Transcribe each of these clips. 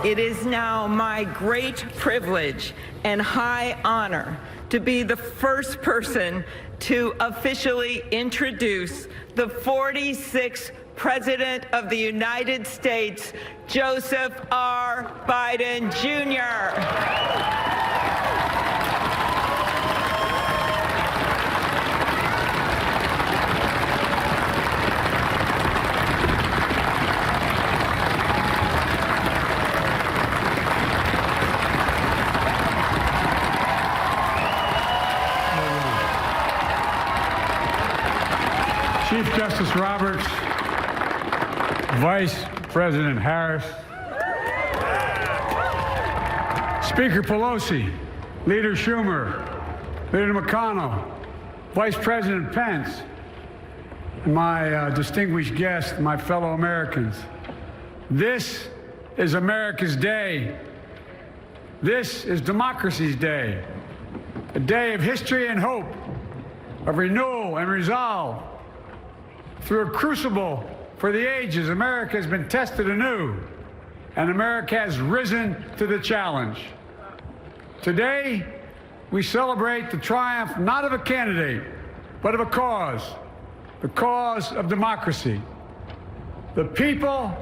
It is now my great privilege and high honor to be the first person to officially introduce the 46th President of the United States, Joseph R. Biden, Jr. Chief Justice Roberts, Vice President Harris, Speaker Pelosi, Leader Schumer, Leader McConnell, Vice President Pence, and my distinguished guests, my fellow Americans. This is America's day. This is democracy's day, a day of history and hope, of renewal and resolve. Through a crucible for the ages, America has been tested anew, and America has risen to the challenge. Today, we celebrate the triumph not of a candidate, but of a cause, the cause of democracy. The people,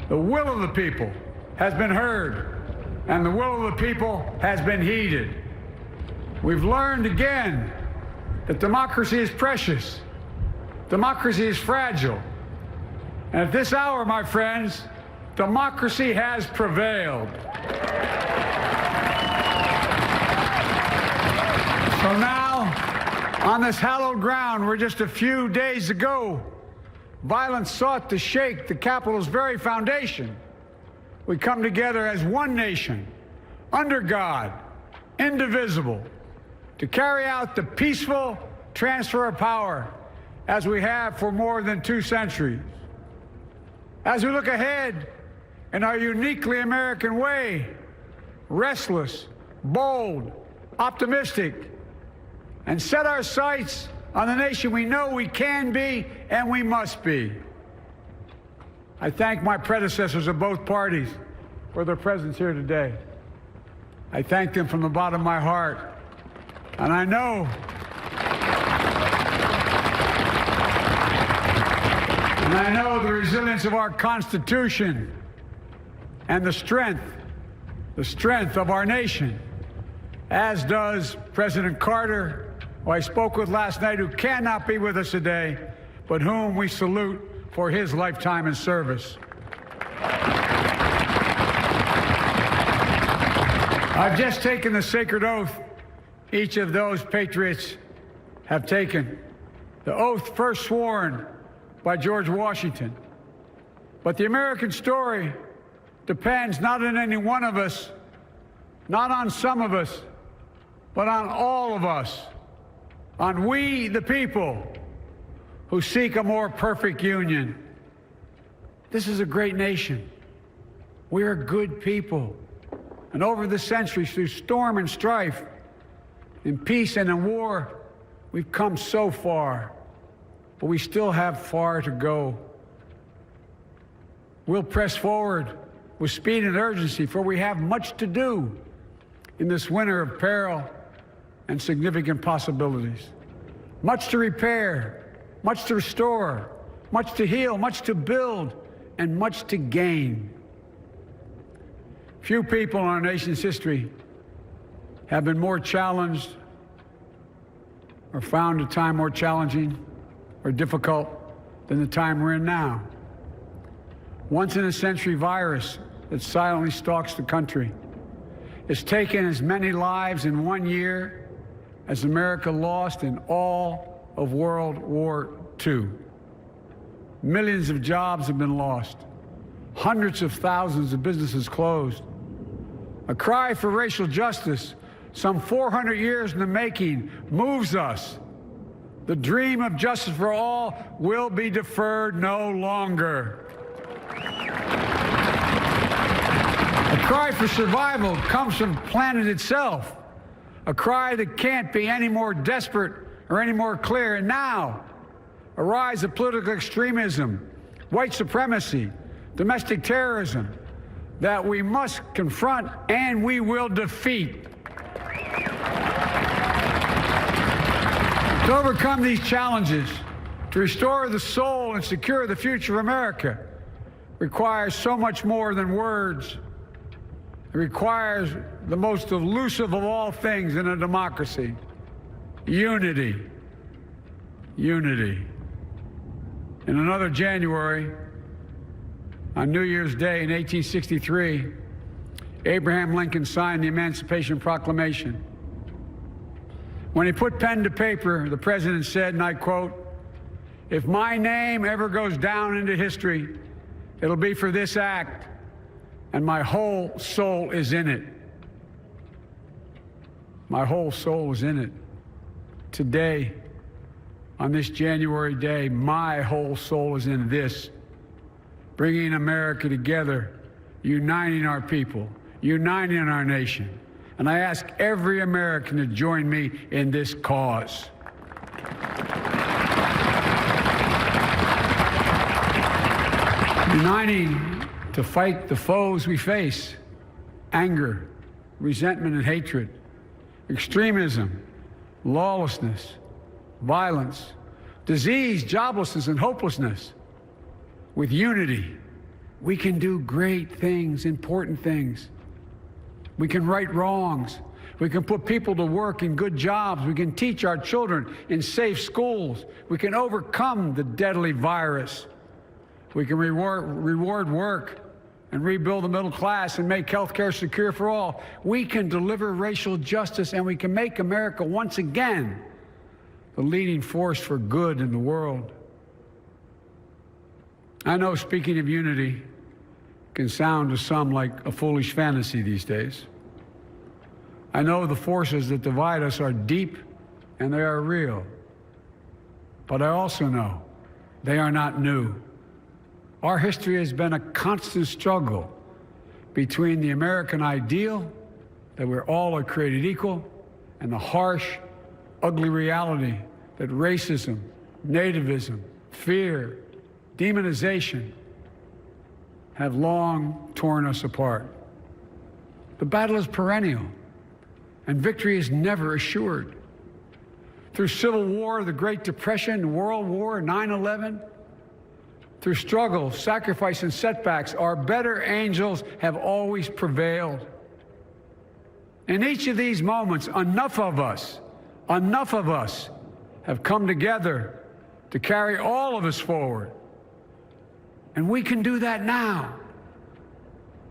the will of the people has been heard, and the will of the people has been heeded. We've learned again that democracy is precious. Democracy is fragile. And at this hour, my friends, democracy has prevailed. So now, on this hallowed ground where just a few days ago, violence sought to shake the Capitol's very foundation, we come together as one nation, under God, indivisible, to carry out the peaceful transfer of power as we have for more than 2 centuries. As we look ahead in our uniquely American way, restless, bold, optimistic, and set our sights on the nation we know we can be and we must be. I thank my predecessors of both parties for their presence here today. I thank them from the bottom of my heart. And I know the resilience of our Constitution and the strength of our nation, as does President Carter, who I spoke with last night, who cannot be with us today, but whom we salute for his lifetime in service. I've just taken the sacred oath each of those patriots have taken, the oath first sworn by George Washington. But the American story depends not on any one of us, not on some of us, but on all of us, on we, the people, who seek a more perfect union. This is a great nation. We are good people. And over the centuries, through storm and strife, in peace and in war, we've come so far. But we still have far to go. We'll press forward with speed and urgency, for we have much to do in this winter of peril and significant possibilities. Much to repair, much to restore, much to heal, much to build, and much to gain. Few people in our nation's history have been more challenged or found a time more challenging or difficult than the time we're in now. Once-in-a-century virus that silently stalks the country. It's taken as many lives in 1 year as America lost in all of World War II. Millions of jobs have been lost. Hundreds of thousands of businesses closed. A cry for racial justice, some 400 years in the making, moves us. The dream of justice for all will be deferred no longer. A cry for survival comes from the planet itself. A cry that can't be any more desperate or any more clear. And now, a rise of political extremism, white supremacy, domestic terrorism, that we must confront and we will defeat. To overcome these challenges, to restore the soul and secure the future of America, requires so much more than words. It requires the most elusive of all things in a democracy: unity. Unity. In another January, on New Year's Day in 1863, Abraham Lincoln signed the Emancipation Proclamation. When he put pen to paper, the president said, and I quote, "If my name ever goes down into history, it'll be for this act, and my whole soul is in it." My whole soul is in it. Today, on this January day, my whole soul is in this, bringing America together, uniting our people, uniting our nation. And I ask every American to join me in this cause. Uniting to fight the foes we face: anger, resentment and hatred, extremism, lawlessness, violence, disease, joblessness, and hopelessness. With unity, we can do great things, important things. We can right wrongs. We can put people to work in good jobs. We can teach our children in safe schools. We can overcome the deadly virus. We can reward work and rebuild the middle class and make health care secure for all. We can deliver racial justice, and we can make America once again the leading force for good in the world. I know speaking of unity can sound to some like a foolish fantasy these days. I know the forces that divide us are deep and they are real. But I also know they are not new. Our history has been a constant struggle between the American ideal that we're all are created equal and the harsh, ugly reality that racism, nativism, fear, demonization have long torn us apart. The battle is perennial, and victory is never assured. Through Civil War, the Great Depression, World War, 9/11, through struggle, sacrifice, and setbacks, our better angels have always prevailed. In each of these moments, enough of us have come together to carry all of us forward. And we can do that now.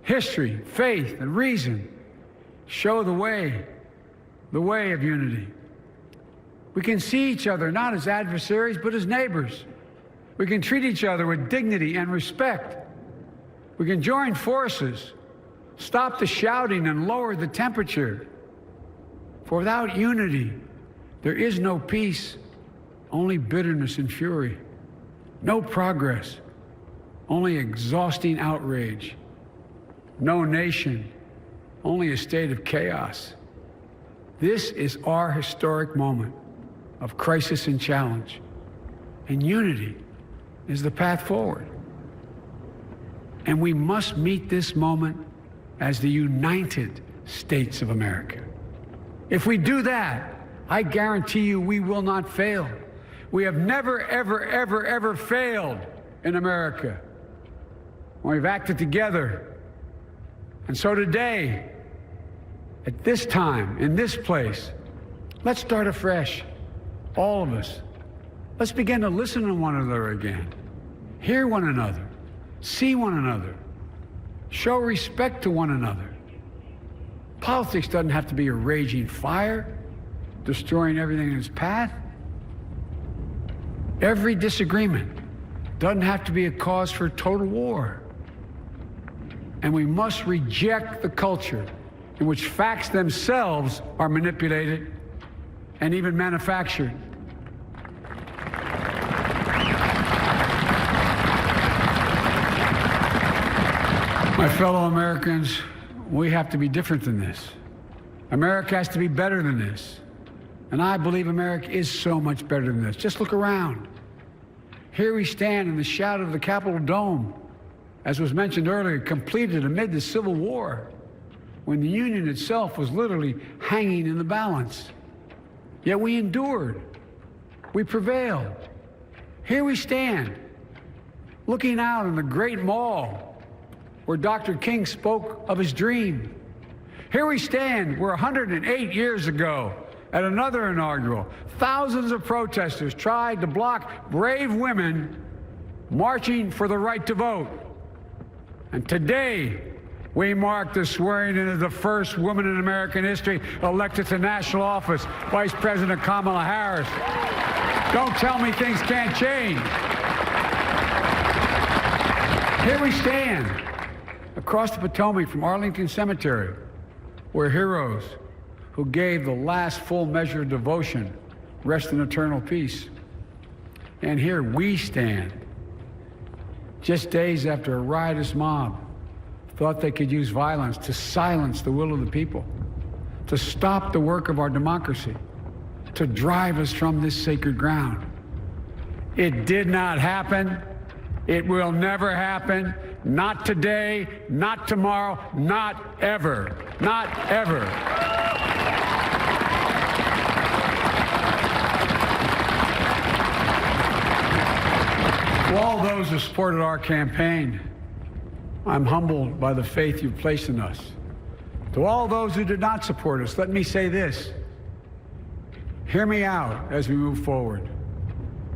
History, faith, and reason show the way of unity. We can see each other not as adversaries, but as neighbors. We can treat each other with dignity and respect. We can join forces, stop the shouting, and lower the temperature. For without unity, there is no peace, only bitterness and fury. No progress, only exhausting outrage. No nation, only a state of chaos. This is our historic moment of crisis and challenge, and unity is the path forward. And we must meet this moment as the United States of America. If we do that, I guarantee you we will not fail. We have never, ever, ever, ever failed in America when we've acted together. And so today, at this time, in this place, let's start afresh, all of us. Let's begin to listen to one another again, hear one another, see one another, show respect to one another. Politics doesn't have to be a raging fire, destroying everything in its path. Every disagreement doesn't have to be a cause for total war. And we must reject the culture in which facts themselves are manipulated and even manufactured. My fellow Americans, we have to be different than this. America has to be better than this. And I believe America is so much better than this. Just look around. Here we stand in the shadow of the Capitol Dome, as was mentioned earlier, completed amid the Civil War, when the Union itself was literally hanging in the balance. Yet we endured. We prevailed. Here we stand, looking out on the great mall where Dr. King spoke of his dream. Here we stand where 108 years ago, at another inaugural, thousands of protesters tried to block brave women marching for the right to vote. And today, we mark the swearing in of the first woman in American history elected to national office, Vice President Kamala Harris. Don't tell me things can't change. Here we stand, across the Potomac from Arlington Cemetery, where heroes who gave the last full measure of devotion rest in eternal peace. And here we stand, just days after a riotous mob thought they could use violence to silence the will of the people, to stop the work of our democracy, to drive us from this sacred ground. It did not happen. It will never happen. Not today, not tomorrow, not ever. Not ever. To all those who supported our campaign, I'm humbled by the faith you've placed in us. To all those who did not support us, let me say this. Hear me out as we move forward.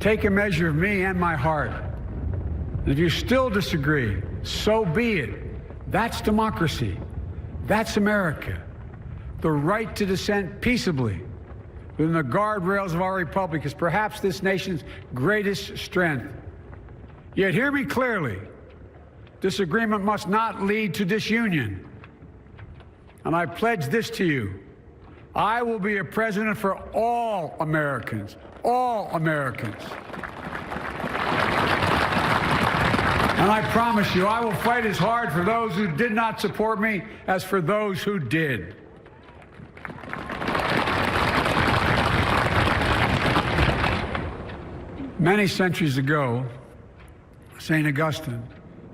Take a measure of me and my heart. And if you still disagree, so be it. That's democracy. That's America. The right to dissent peaceably within the guardrails of our republic is perhaps this nation's greatest strength. Yet hear me clearly. Disagreement must not lead to disunion. And I pledge this to you. I will be a president for all Americans. All Americans. And I promise you, I will fight as hard for those who did not support me as for those who did. Many centuries ago, St. Augustine,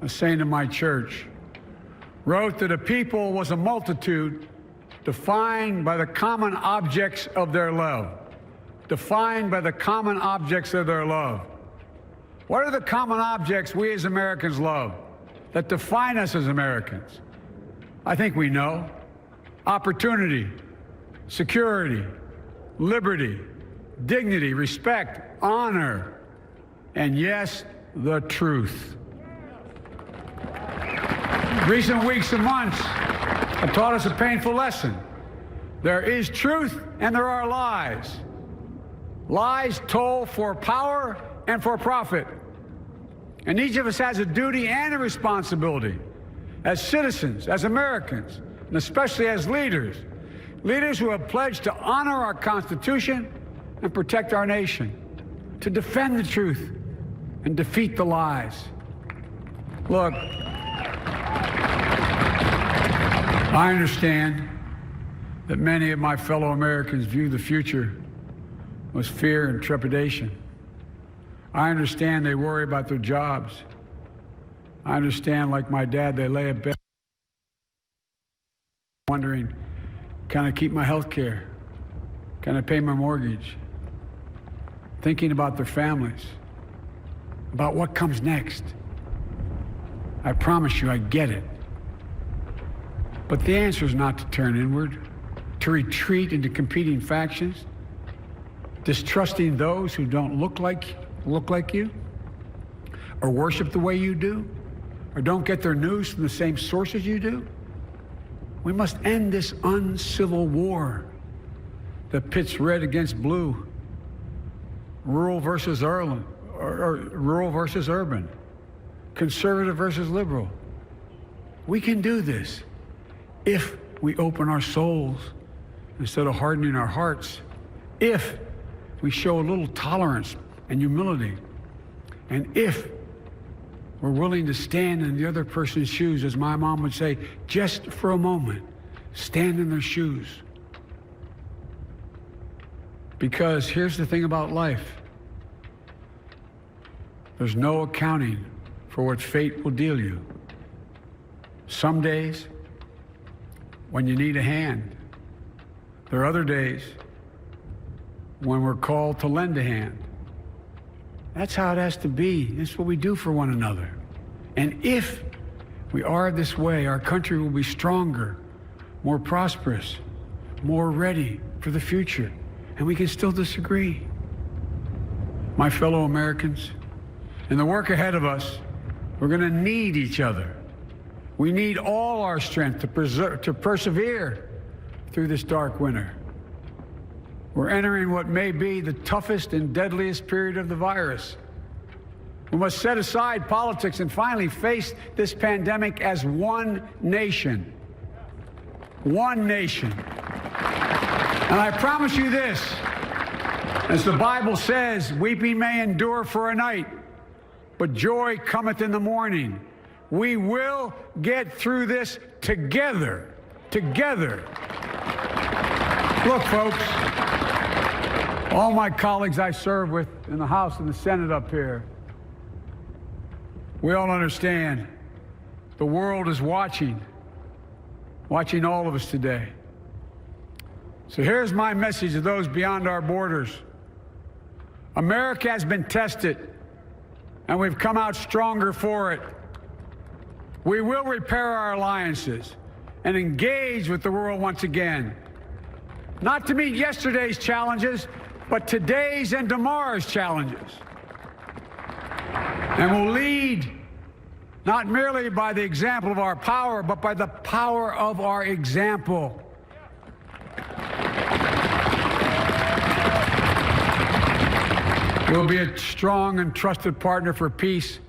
a saint of my church, wrote that a people was a multitude defined by the common objects of their love. Defined by the common objects of their love. What are the common objects we as Americans love that define us as Americans? I think we know. Opportunity, security, liberty, dignity, respect, honor, and yes, the truth. Recent weeks and months have taught us a painful lesson. There is truth and there are lies. Lies told for power and for profit. And each of us has a duty and a responsibility as citizens, as Americans, and especially as leaders. Leaders who have pledged to honor our Constitution and protect our nation, to defend the truth and defeat the lies. Look, I understand that many of my fellow Americans view the future with fear and trepidation. I understand they worry about their jobs. I understand, like my dad, they lay in bed wondering, can I keep my health care? Can I pay my mortgage? Thinking about their families, about what comes next. I promise you, I get it. But the answer is not to turn inward, to retreat into competing factions, distrusting those who don't look like you, or worship the way you do, or don't get their news from the same sources you do. We must end this uncivil war that pits red against blue, rural versus urban, conservative versus liberal. We can do this if we open our souls instead of hardening our hearts, if we show a little tolerance and humility, and if we're willing to stand in the other person's shoes, as my mom would say, just for a moment, stand in their shoes. Because here's the thing about life. There's no accounting for what fate will deal you. Some days when you need a hand. There are other days when we're called to lend a hand. That's how it has to be. That's what we do for one another. And if we are this way, our country will be stronger, more prosperous, more ready for the future. And we can still disagree. My fellow Americans, in the work ahead of us, we're going to need each other. We need all our strength to persevere through this dark winter. We're entering what may be the toughest and deadliest period of the virus. We must set aside politics and finally face this pandemic as one nation. One nation. And I promise you this, as the Bible says, weeping may endure for a night, but joy cometh in the morning. We will get through this together. Together. Look, folks, all my colleagues I serve with in the House and the Senate up here, we all understand the world is watching all of us today. So here's my message to those beyond our borders. America has been tested, and we've come out stronger for it. We will repair our alliances and engage with the world once again, not to meet yesterday's challenges, but today's and tomorrow's challenges. And we'll lead not merely by the example of our power, but by the power of our example. We'll be a strong and trusted partner for peace,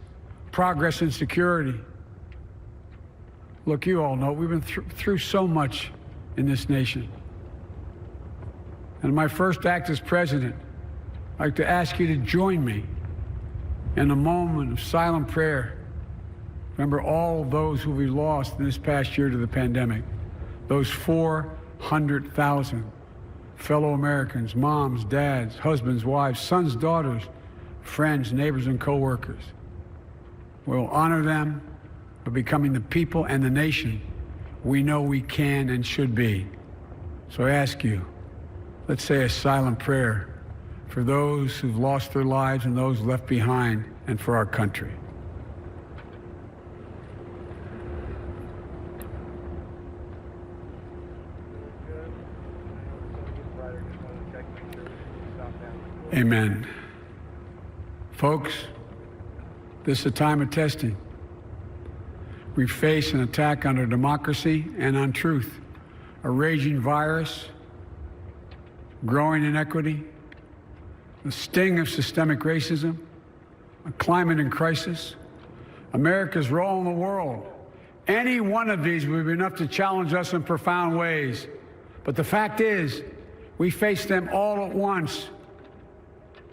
progress, and security. Look, you all know we've been through so much in this nation. And my first act as president, I'd like to ask you to join me in a moment of silent prayer. Remember all those who we lost in this past year to the pandemic. Those 400,000 fellow Americans, moms, dads, husbands, wives, sons, daughters, friends, neighbors, and co-workers. We'll honor them by becoming the people and the nation we know we can and should be. So I ask you, let's say a silent prayer for those who've lost their lives and those left behind, and for our country. Amen. Folks, this is a time of testing. We face an attack on our democracy and on truth, a raging virus, growing inequity, the sting of systemic racism, a climate in crisis, America's role in the world. Any one of these would be enough to challenge us in profound ways. But the fact is, we face them all at once,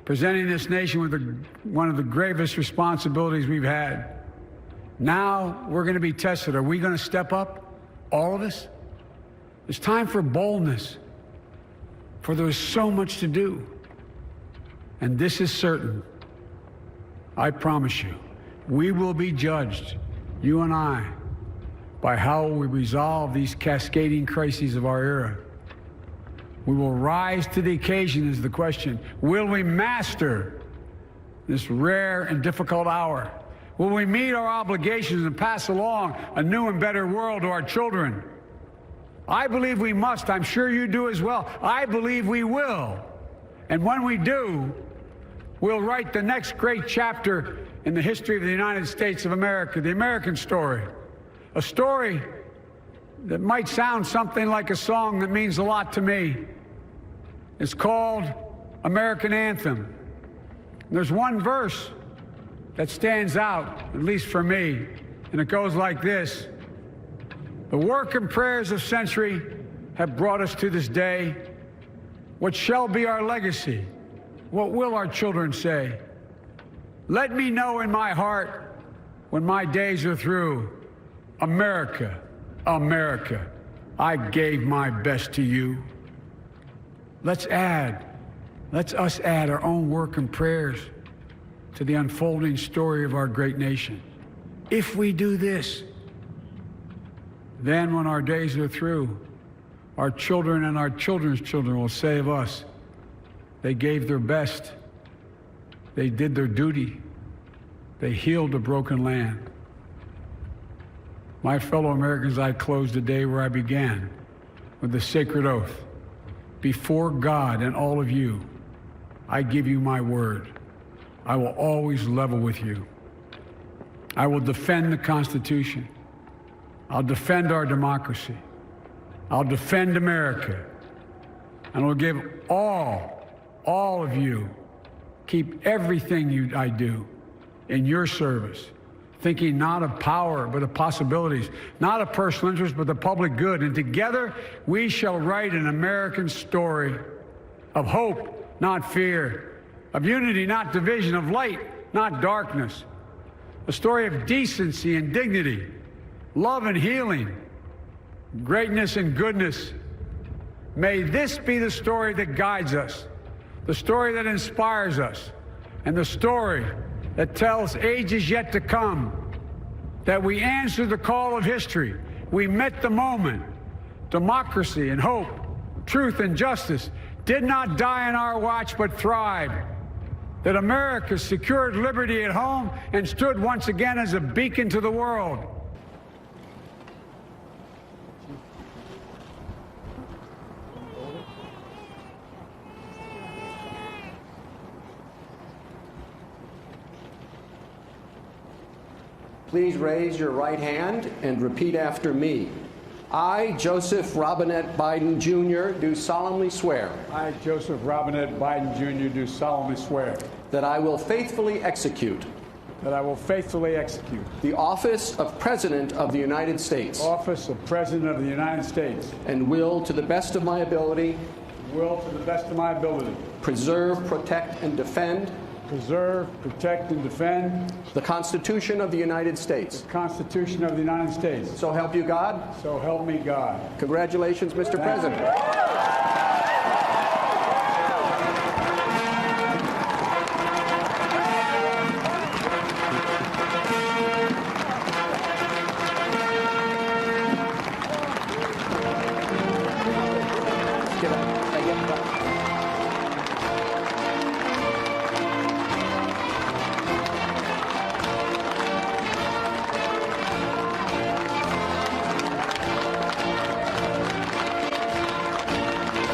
presenting this nation with one of the gravest responsibilities we've had. Now we're going to be tested. Are we going to step up, all of us? It's time for boldness, for there's so much to do. And this is certain. I promise you, we will be judged, you and I, by how we resolve these cascading crises of our era. We will rise to the occasion is the question. Will we master this rare and difficult hour? Will we meet our obligations and pass along a new and better world to our children? I believe we must. I'm sure you do as well. I believe we will. And when we do, we'll write the next great chapter in the history of the United States of America, the American story. A story that might sound something like a song that means a lot to me. It's called American Anthem. And there's one verse that stands out, at least for me, and it goes like this. The work and prayers of century have brought us to this day. What shall be our legacy? What will our children say? Let me know in my heart when my days are through. America, America, I gave my best to you. Let's us add our own work and prayers to the unfolding story of our great nation. If we do this, Then, when our days are through, our children and our children's children will say of us, they gave their best, they did their duty, they healed a broken land. My fellow Americans, I close the day where I began, with the sacred oath. Before God and all of you, I give you my word. I will always level with you. I will defend the Constitution. I'll defend our democracy. I'll defend America. And I'll give all of you, keep everything I do in your service, thinking not of power, but of possibilities, not of personal interest, but the public good. And together, we shall write an American story of hope, not fear, of unity, not division, of light, not darkness, a story of decency and dignity, love and healing, greatness and goodness. May this be the story that guides us, the story that inspires us, and the story that tells ages yet to come that we answered the call of history. We met the moment. Democracy and hope, truth and justice did not die on our watch but thrived. That America secured liberty at home and stood once again as a beacon to the world. Please raise your right hand and repeat after me. I, Joseph Robinette Biden, Jr., do solemnly swear. I, Joseph Robinette Biden, Jr., do solemnly swear. That I will faithfully execute. That I will faithfully execute. The office of President of the United States. Office of President of the United States. And will, to the best of my ability. Will, to the best of my ability. Preserve, protect, and defend. Preserve, protect, and defend. The Constitution of the United States. The Constitution of the United States. So help you God. So help me God. Congratulations, Mr. President.